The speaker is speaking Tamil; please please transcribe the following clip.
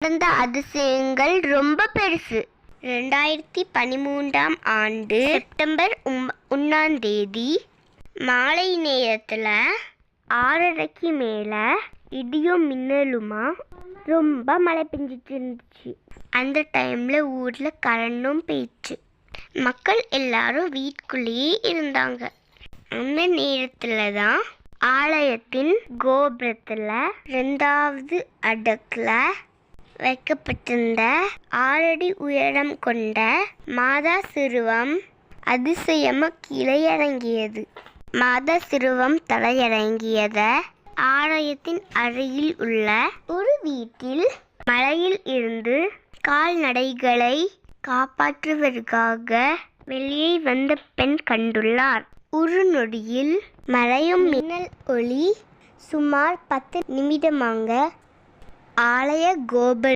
நடந்த அதிசயங்கள் ரொம்ப பெருசு. 2013ஆம் ஆண்டு செப்டம்பர் 1ஆம் தேதி மாலை நேரத்தில் 6:30க்கு மேலே இடியும் மின்னலுமா ரொம்ப மழை பெஞ்சிட்டு இருந்துச்சு. அந்த டைமில் ஊரில் கரண்டும் போயிடுச்சு. மக்கள் எல்லாரும் வீட்டுக்குள்ளேயே இருந்தாங்க. அந்த நேரத்தில் தான் ஆலயத்தின் கோபுரத்தில் 2வது அடுக்கில் வைக்கப்பட்டிருந்த 6 அடி உயரம் கொண்ட மாதா சிறுவம் அதிசயமாக கீழே இறங்கியது. மாதா சிறுவம் தலையிறங்கியதை ஆலயத்தின் அருகில் உள்ள ஒரு வீட்டில் மழையில் இருந்து கால்நடைகளை காப்பாற்றுவதற்காக வெளியே வந்த பெண் கண்டுள்ளார். ஒரு நொடியில் மழையும் மின்னல் ஒளி சுமார் 10 நிமிடமாக ஆலய கோபுர